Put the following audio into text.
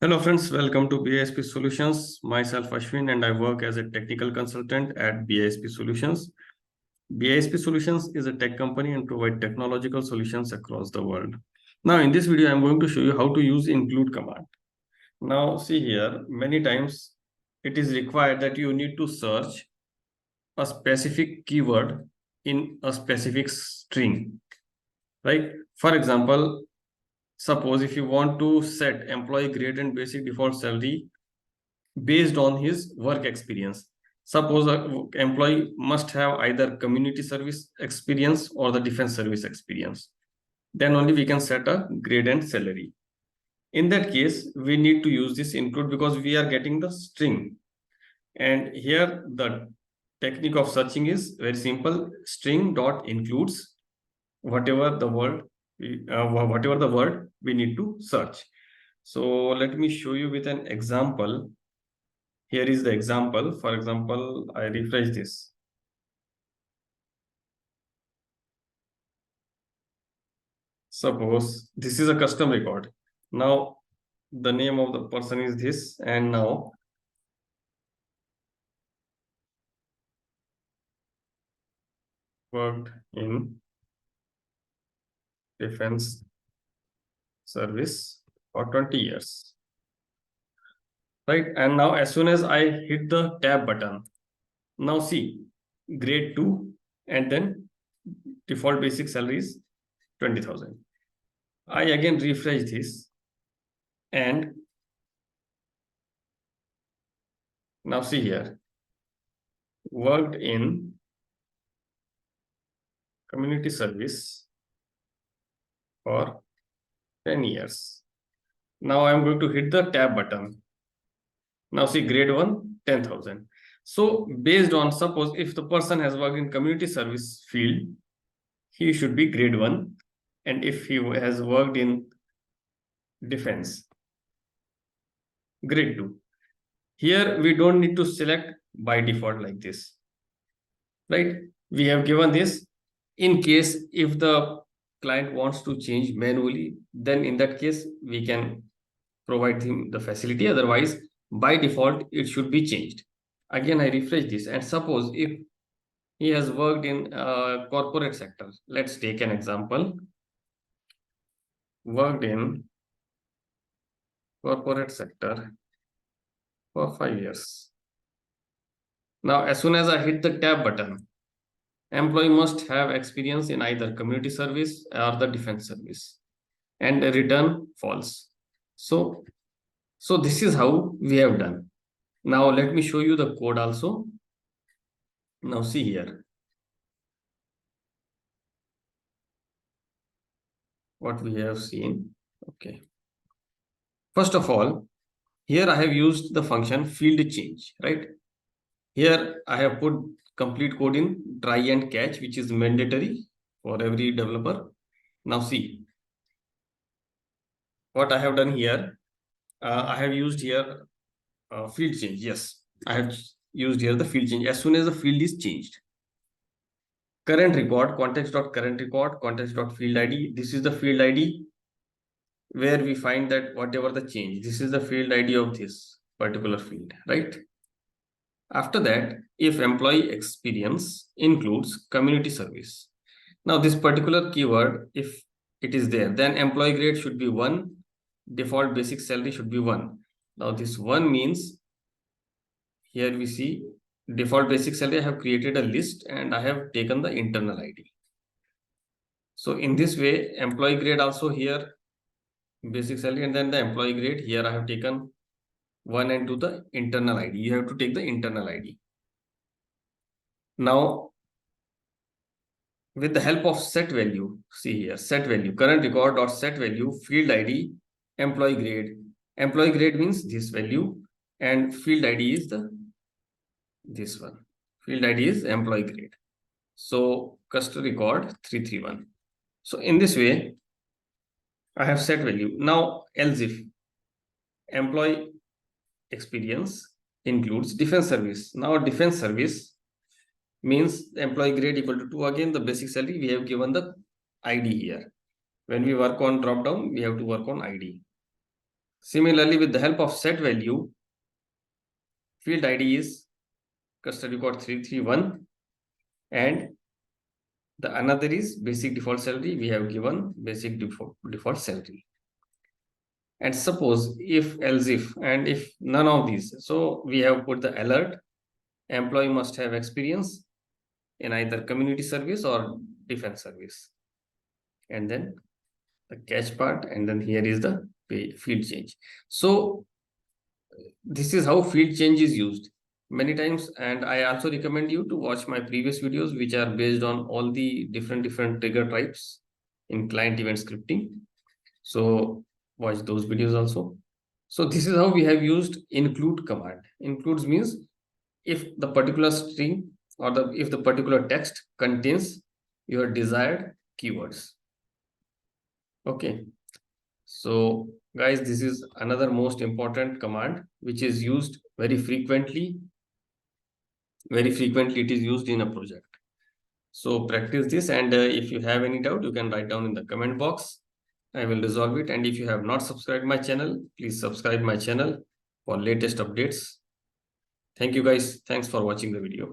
Hello friends, welcome to BISP Solutions. Myself Ashwin and I work as a technical consultant at BISP Solutions. BISP Solutions is a tech company and provide technological solutions across the world. Now in this video, I'm going to show you how to use include command. Now see here, many times it is required that you need to search a specific keyword in a specific string, right? For example, suppose if you want to set employee grade and basic default salary based on his work experience. Suppose an employee must have either community service experience or the defense service experience. Then only we can set a grade and salary. In that case, we need to use this include because we are getting the string. And here the technique of searching is very simple. String dot includes whatever the word we need to search. So let me show you with an example. Here is the example. For example, I refresh this. Suppose this is a custom record. Now the name of the person is this, and now worked in defense service for 20 years. Right, and now as soon as I hit the tab button, now see grade 2 and then default basic salary is 20,000. I again refresh this and now see here worked in community service for 10 years. Now I'm going to hit the tab button. Now see grade 1, 10,000. So based on, suppose if the person has worked in community service field, he should be grade 1. And if he has worked in defense, grade 2. Here we don't need to select by default like this, right? We have given this in case if the client wants to change manually, then in that case we can provide him the facility. Otherwise, by default, it should be changed. Again, I refresh this and suppose if he has worked in corporate sector, let's take an example. Worked in corporate sector for 5 years. Now, as soon as I hit the tab button, employee must have experience in either community service or the defense service and return false. So this is how we have done. Now let me show you the code also. Now see here what we have seen. Okay. First of all, here I have used the function field change, right? Here I have put complete code in try and catch, which is mandatory for every developer. Now see what I have done here. I have used here field change. Yes, I have used here the field change. As soon as the field is changed, current record, context.current record, context.field ID. This is the field ID where we find that whatever the change, this is the field ID of this particular field, right? After that, if employee experience includes community service. Now this particular keyword, if it is there, then employee grade should be 1, default basic salary should be 1. Now this 1 means, here we see default basic salary. I have created a list and I have taken the internal ID. So in this way, employee grade also here, basic salary, and then the employee grade here I have taken 1 and to the internal ID. You have to take the internal ID. Now, with the help of set value, see here, set value, current record dot set value, field ID, employee grade. Employee grade means this value, and field ID is this one. Field ID is employee grade. So custom record 331. So in this way, I have set value. Now else if employee experience includes defense service. Now defense service means employee grade equal to 2. Again, the basic salary, we have given the ID here. When we work on drop down, we have to work on ID. Similarly, with the help of set value, field ID is custody code 331, and the another is basic default salary. We have given basic default salary. And suppose if else if, and if none of these, so we have put the alert, employee must have experience in either community service or defense service. And then the catch part, and then here is the field change. So this is how field change is used many times, and I also recommend you to watch my previous videos, which are based on all the different trigger types in client event scripting. So watch those videos also. So this is how we have used include command. Includes means if the particular string or if the particular text contains your desired keywords. Okay. So guys, this is another most important command which is used very frequently. Very frequently it is used in a project. So practice this, and if you have any doubt, you can write down in the comment box. I will resolve it. And if you have not subscribed my channel, please subscribe my channel for latest updates. Thank you guys. Thanks for watching the video.